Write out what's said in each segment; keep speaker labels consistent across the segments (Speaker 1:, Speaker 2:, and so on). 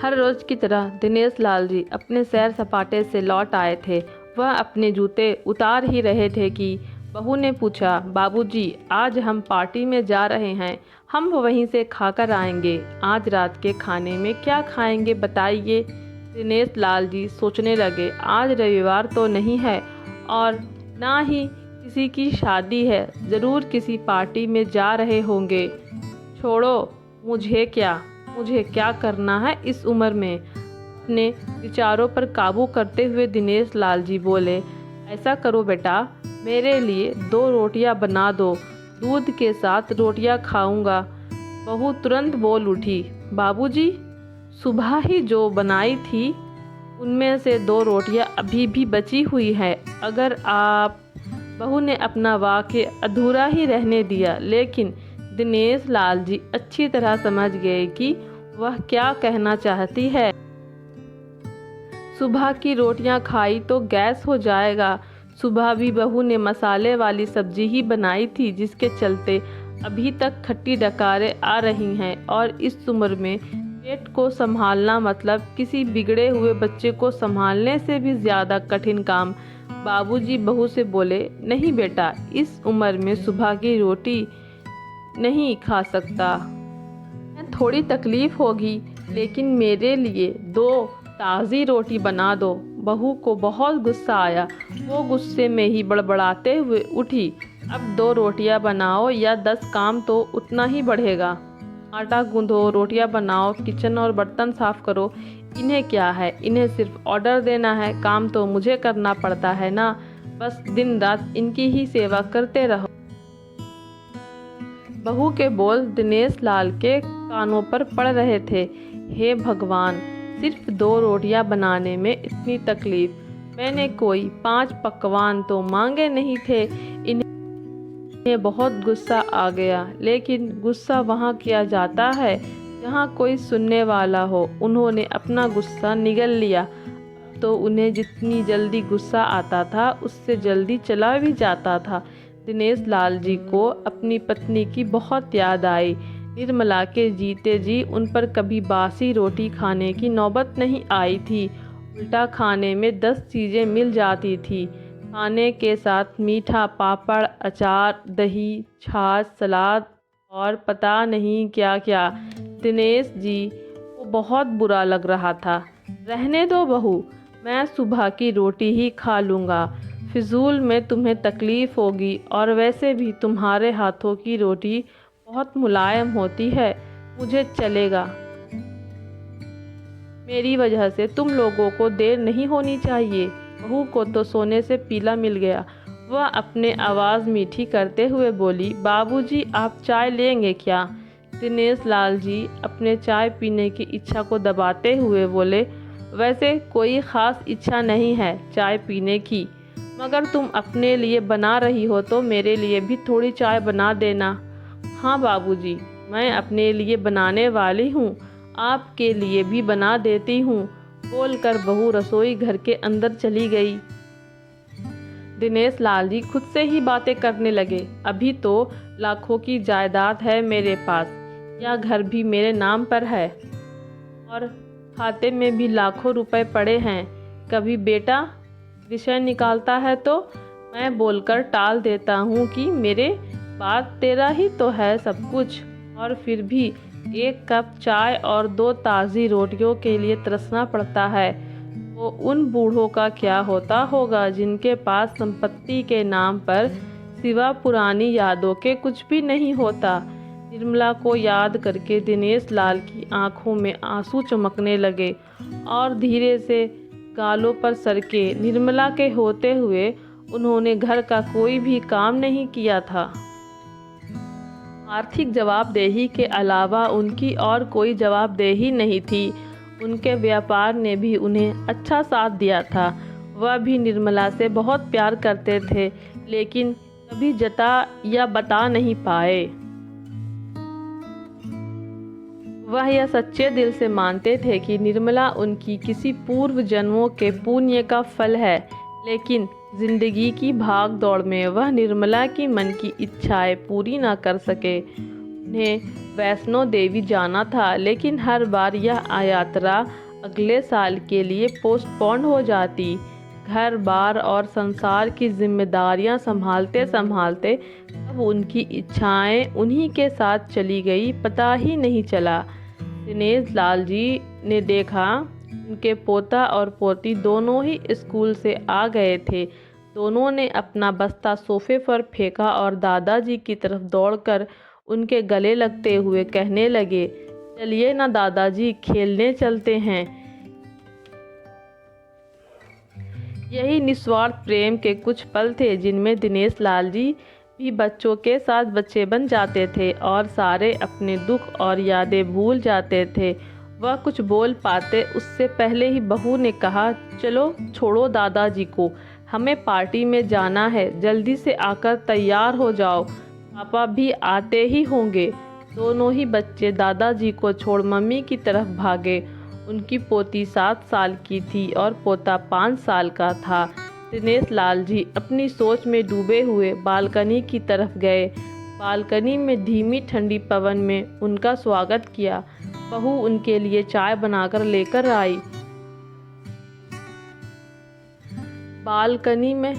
Speaker 1: हर रोज़ की तरह दिनेश लाल जी अपने सैर सपाटे से लौट आए थे। वह अपने जूते उतार ही रहे थे कि बहू ने पूछा, बाबूजी, आज हम पार्टी में जा रहे हैं, हम वहीं से खाकर आएंगे। आज रात के खाने में क्या खाएंगे बताइए। दिनेश लाल जी सोचने लगे, आज रविवार तो नहीं है और ना ही किसी की शादी है, ज़रूर किसी पार्टी में जा रहे होंगे। छोड़ो, मुझे क्या करना है इस उम्र में। अपने विचारों पर काबू करते हुए दिनेश लाल जी बोले, ऐसा करो बेटा, मेरे लिए 2 रोटियां बना दो, दूध के साथ रोटियां खाऊंगा। बहू तुरंत बोल उठी, बाबूजी, सुबह ही जो बनाई थी उनमें से 2 रोटियां अभी भी बची हुई है। अगर आप बहू ने अपना वाक्य अधूरा ही रहने दिया, लेकिन दिनेश लाल जी अच्छी तरह समझ गए कि वह क्या कहना चाहती है। सुबह की रोटियां खाई तो गैस हो जाएगा। सुबह भी बहू ने मसाले वाली सब्जी ही बनाई थी, जिसके चलते अभी तक खट्टी डकारें आ रही हैं। और इस उम्र में पेट को संभालना मतलब किसी बिगड़े हुए बच्चे को संभालने से भी ज़्यादा कठिन काम। बाबूजी बहू से बोले, नहीं बेटा, इस उम्र में सुबह की रोटी नहीं खा सकता, थोड़ी तकलीफ होगी, लेकिन मेरे लिए 2 ताज़ी रोटी बना दो। बहू को बहुत गुस्सा आया। वो गुस्से में ही बड़बड़ाते हुए उठी, अब 2 रोटियां बनाओ या 10 काम तो उतना ही बढ़ेगा। आटा गूंदो, रोटियां बनाओ, किचन और बर्तन साफ करो। इन्हें क्या है, इन्हें सिर्फ ऑर्डर देना है, काम तो मुझे करना पड़ता है ना। बस दिन रात इनकी ही सेवा करते रहो। बहू के बोल दिनेश लाल के कानों पर पड़ रहे थे। हे भगवान, सिर्फ 2 रोटियां बनाने में इतनी तकलीफ। मैंने कोई 5 पकवान तो मांगे नहीं थे। इन्हें बहुत गुस्सा आ गया, लेकिन गुस्सा वहाँ किया जाता है जहाँ कोई सुनने वाला हो। उन्होंने अपना गुस्सा निगल लिया। तो उन्हें जितनी जल्दी गुस्सा आता था, उससे जल्दी चला भी जाता था। दिनेश लाल जी को अपनी पत्नी की बहुत याद आई। निर्मला के जीते जी उन पर कभी बासी रोटी खाने की नौबत नहीं आई थी। उल्टा खाने में 10 चीज़ें मिल जाती थी। खाने के साथ मीठा, पापड़, अचार, दही, छाछ, सलाद और पता नहीं क्या क्या। दिनेश जी को बहुत बुरा लग रहा था। रहने दो बहू, मैं सुबह की रोटी ही खा लूँगा। फिजूल में तुम्हें तकलीफ़ होगी, और वैसे भी तुम्हारे हाथों की रोटी बहुत मुलायम होती है। मुझे चलेगा। मेरी वजह से तुम लोगों को देर नहीं होनी चाहिए। बहू को तो सोने से पीला मिल गया। वह अपने आवाज़ मीठी करते हुए बोली, बाबूजी, आप चाय लेंगे क्या? दिनेश लाल जी अपने चाय पीने की इच्छा को दबाते हुए बोले, वैसे कोई ख़ास इच्छा नहीं है चाय पीने की, मगर तुम अपने लिए बना रही हो तो मेरे लिए भी थोड़ी चाय बना देना। हाँ बाबूजी, मैं अपने लिए बनाने वाली हूँ, आपके लिए भी बना देती हूँ। बोलकर बहू रसोई घर के अंदर चली गई। दिनेश लाल जी खुद से ही बातें करने लगे, अभी तो लाखों की जायदाद है मेरे पास, या घर भी मेरे नाम पर है और खाते में भी लाखों रुपए पड़े हैं। कभी बेटा विषय निकालता है तो मैं बोलकर टाल देता हूँ कि मेरे बाद तेरा ही तो है सब कुछ, और फिर भी 1 कप चाय और 2 ताज़ी रोटियों के लिए तरसना पड़ता है। तो उन बूढ़ों का क्या होता होगा जिनके पास संपत्ति के नाम पर सिवा पुरानी यादों के कुछ भी नहीं होता। निर्मला को याद करके दिनेश लाल की आंखों में आंसू चमकने लगे और धीरे से गालों पर सरके। निर्मला के होते हुए उन्होंने घर का कोई भी काम नहीं किया था। आर्थिक जवाबदेही के अलावा उनकी और कोई जवाबदेही नहीं थी। उनके व्यापार ने भी उन्हें अच्छा साथ दिया था। वह भी निर्मला से बहुत प्यार करते थे, लेकिन कभी जता या बता नहीं पाए। वह यह सच्चे दिल से मानते थे कि निर्मला उनकी किसी पूर्व जन्मों के पुण्य का फल है, लेकिन जिंदगी की भाग दौड़ में वह निर्मला की मन की इच्छाएं पूरी ना कर सके। उन्हें वैष्णो देवी जाना था, लेकिन हर बार यह यात्रा अगले साल के लिए पोस्टपोन हो जाती। घर बार और संसार की जिम्मेदारियां संभालते संभालते अब उनकी इच्छाएं उन्हीं के साथ चली गई, पता ही नहीं चला। दिनेश लाल जी ने देखा उनके पोता और पोती दोनों ही स्कूल से आ गए थे। दोनों ने अपना बस्ता सोफे पर फेंका और दादाजी की तरफ दौड़कर उनके गले लगते हुए कहने लगे, चलिए ना दादाजी, खेलने चलते हैं। यही निस्वार्थ प्रेम के कुछ पल थे जिनमें दिनेश लाल जी भी बच्चों के साथ बच्चे बन जाते थे और सारे अपने दुख और यादें भूल जाते थे। वह कुछ बोल पाते उससे पहले ही बहू ने कहा, चलो छोड़ो दादाजी को, हमें पार्टी में जाना है, जल्दी से आकर तैयार हो जाओ, पापा भी आते ही होंगे। दोनों ही बच्चे दादाजी को छोड़ मम्मी की तरफ भागे। उनकी पोती 7 साल की थी और पोता 5 साल का था। दिनेश लाल जी अपनी सोच में डूबे हुए बालकनी की तरफ गए। बालकनी में धीमी ठंडी पवन में उनका स्वागत किया। बहू उनके लिए चाय बनाकर लेकर आई। बालकनी में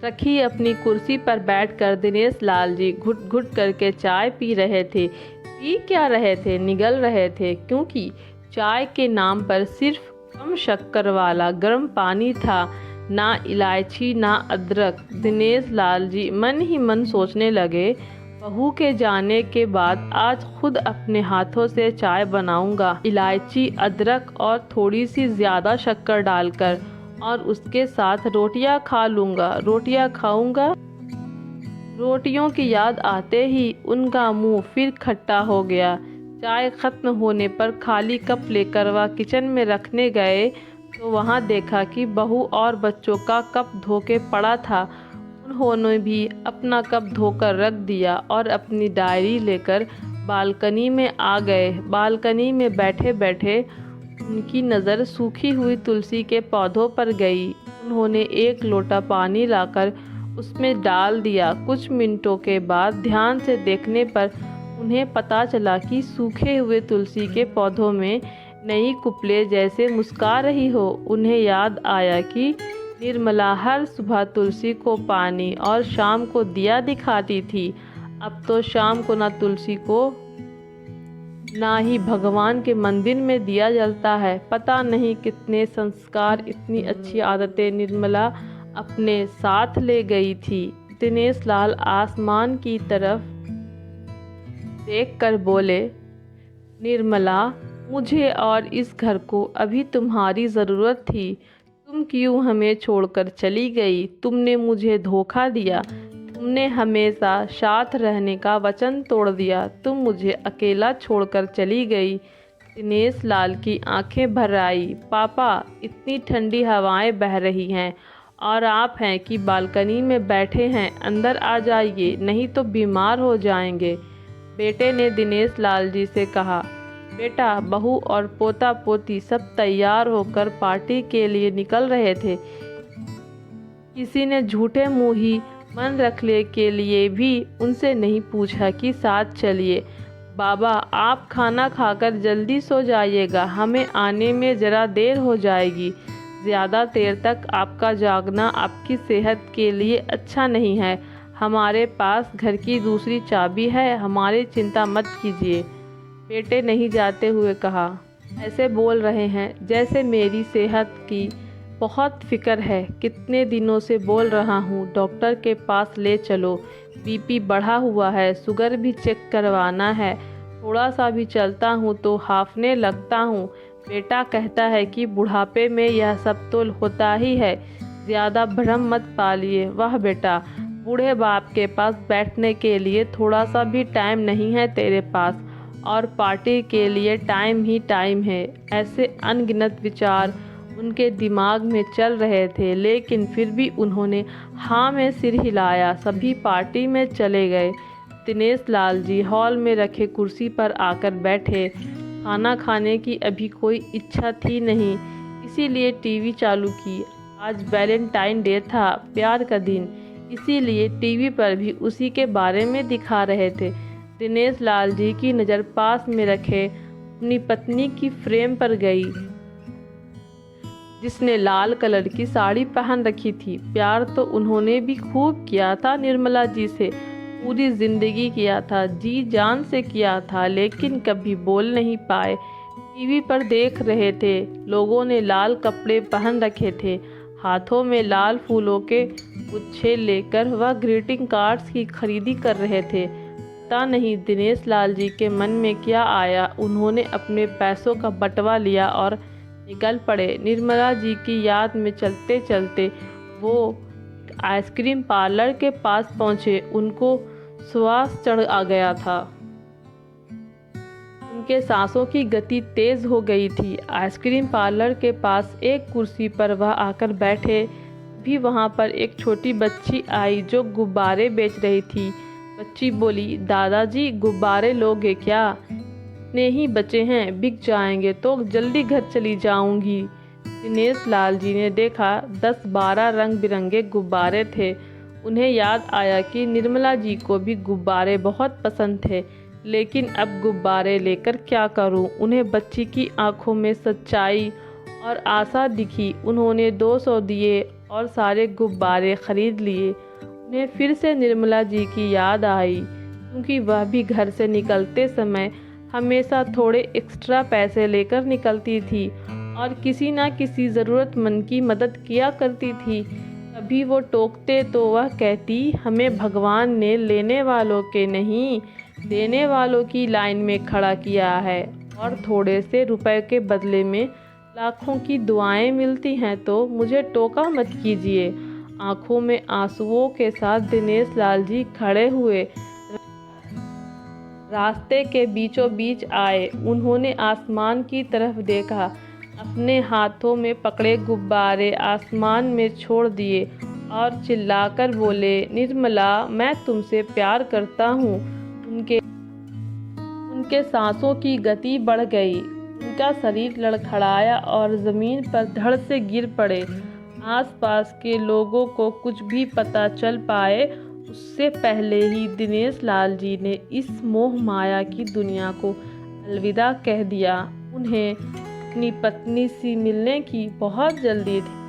Speaker 1: रखी अपनी कुर्सी पर बैठकर दिनेश लाल जी घुट घुट करके चाय पी रहे थे। पी क्या रहे थे, निगल रहे थे, क्योंकि चाय के नाम पर सिर्फ कम शक्कर वाला गर्म पानी था, ना इलायची ना अदरक। दिनेश लाल जी मन ही मन सोचने लगे, बहू के जाने के बाद आज खुद अपने हाथों से चाय बनाऊंगा, इलायची अदरक और थोड़ी सी ज़्यादा शक्कर डालकर, और उसके साथ रोटियां खा लूँगा, रोटियां खाऊंगा। रोटियों की याद आते ही उनका मुंह फिर खट्टा हो गया। चाय खत्म होने पर खाली कप लेकर वह किचन में रखने गए तो वहां देखा कि बहू और बच्चों का कप धोके पड़ा था। उन्होंने भी अपना कप धोकर रख दिया और अपनी डायरी लेकर बालकनी में आ गए। बालकनी में बैठे बैठे उनकी नज़र सूखी हुई तुलसी के पौधों पर गई। उन्होंने एक लोटा पानी लाकर उसमें डाल दिया। कुछ मिनटों के बाद ध्यान से देखने पर उन्हें पता चला कि सूखे हुए तुलसी के पौधों में नई कुपले जैसे मुस्कुरा रही हो। उन्हें याद आया कि निर्मला हर सुबह तुलसी को पानी और शाम को दिया दिखाती थी। अब तो शाम को ना तुलसी को ना ही भगवान के मंदिर में दिया जलता है। पता नहीं कितने संस्कार, इतनी अच्छी आदतें निर्मला अपने साथ ले गई थी। दिनेश लाल आसमान की तरफ देखकर बोले, निर्मला, मुझे और इस घर को अभी तुम्हारी ज़रूरत थी। तुम क्यों हमें छोड़कर चली गई? तुमने मुझे धोखा दिया। तुमने हमेशा साथ रहने का वचन तोड़ दिया। तुम मुझे अकेला छोड़कर चली गई। दिनेश लाल की आंखें भर आई। पापा, इतनी ठंडी हवाएं बह रही हैं और आप हैं कि बालकनी में बैठे हैं। अंदर आ जाइए, नहीं तो बीमार हो जाएंगे। बेटे ने दिनेश लाल जी से कहा। बेटा, बहू और पोता पोती सब तैयार होकर पार्टी के लिए निकल रहे थे। किसी ने झूठे मुँह ही मन रखने के लिए भी उनसे नहीं पूछा कि साथ चलिए। बाबा, आप खाना खाकर जल्दी सो जाइएगा, हमें आने में ज़रा देर हो जाएगी। ज़्यादा देर तक आपका जागना आपकी सेहत के लिए अच्छा नहीं है। हमारे पास घर की दूसरी चाबी है, हमारी चिंता मत कीजिए। बेटे नहीं जाते हुए कहा, ऐसे बोल रहे हैं जैसे मेरी सेहत की बहुत फिक्र है। कितने दिनों से बोल रहा हूँ, डॉक्टर के पास ले चलो। बीपी बढ़ा हुआ है, शुगर भी चेक करवाना है। थोड़ा सा भी चलता हूँ तो हांफने लगता हूँ। बेटा कहता है कि बुढ़ापे में यह सब तो होता ही है, ज़्यादा भ्रम मत पालिए। वाह बेटा, बूढ़े बाप के पास बैठने के लिए थोड़ा सा भी टाइम नहीं है तेरे पास, और पार्टी के लिए टाइम ही टाइम है। ऐसे अनगिनत विचार उनके दिमाग में चल रहे थे, लेकिन फिर भी उन्होंने हाँ में सिर हिलाया। सभी पार्टी में चले गए। दिनेश लाल जी हॉल में रखे कुर्सी पर आकर बैठे। खाना खाने की अभी कोई इच्छा थी नहीं, इसीलिए टीवी चालू की। आज वैलेंटाइन डे था, प्यार का दिन, इसीलिए टीवी पर भी उसी के बारे में दिखा रहे थे। दिनेश लाल जी की नज़र पास में रखे अपनी पत्नी की फ्रेम पर गई, जिसने लाल कलर की साड़ी पहन रखी थी। प्यार तो उन्होंने भी खूब किया था निर्मला जी से, पूरी जिंदगी किया था, जी जान से किया था, लेकिन कभी बोल नहीं पाए। टीवी पर देख रहे थे, लोगों ने लाल कपड़े पहन रखे थे, हाथों में लाल फूलों के गुच्छे लेकर वह ग्रीटिंग कार्ड्स की खरीदी कर रहे थे। पता नहीं दिनेश लाल जी के मन में क्या आया, उन्होंने अपने पैसों का बटवा लिया और निकल पड़े। निर्मला जी की याद में चलते चलते वो आइसक्रीम पार्लर के पास पहुँचे। उनको श्वास चढ़ आ गया था, उनके सांसों की गति तेज हो गई थी। आइसक्रीम पार्लर के पास एक कुर्सी पर वह आकर बैठे। भी वहाँ पर एक छोटी बच्ची आई जो गुब्बारे बेच रही थी। बच्ची बोली, दादाजी गुब्बारे लोगे क्या? इतने ही बचे हैं, बिक जाएंगे तो जल्दी घर चली जाऊंगी। दिनेश लाल जी ने देखा 10-12 रंग बिरंगे गुब्बारे थे। उन्हें याद आया कि निर्मला जी को भी गुब्बारे बहुत पसंद थे, लेकिन अब गुब्बारे लेकर क्या करूं? उन्हें बच्ची की आंखों में सच्चाई और आशा दिखी। उन्होंने 200 दिए और सारे गुब्बारे खरीद लिए। उन्हें फिर से निर्मला जी की याद आई, क्योंकि वह भी घर से निकलते समय हमेशा थोड़े एक्स्ट्रा पैसे लेकर निकलती थी और किसी न किसी ज़रूरतमंद की मदद किया करती थी। कभी वो टोकते तो वह कहती, हमें भगवान ने लेने वालों के नहीं, देने वालों की लाइन में खड़ा किया है, और थोड़े से रुपए के बदले में लाखों की दुआएं मिलती हैं, तो मुझे टोका मत कीजिए। आंखों में आंसुओं के साथ दिनेश लाल जी खड़े हुए रास्ते के बीचों बीच आए। उन्होंने आसमान की तरफ देखा, अपने हाथों में पकड़े गुब्बारे आसमान में छोड़ दिए और चिल्लाकर बोले, निर्मला, मैं तुमसे प्यार करता हूँ। उनके सांसों की गति बढ़ गई, उनका शरीर लड़खड़ाया और ज़मीन पर धड़ से गिर पड़े। आसपास के लोगों को कुछ भी पता चल पाए उससे पहले ही दिनेश लाल जी ने इस मोह माया की दुनिया को अलविदा कह दिया। उन्हें अपनी पत्नी से मिलने की बहुत जल्दी थी।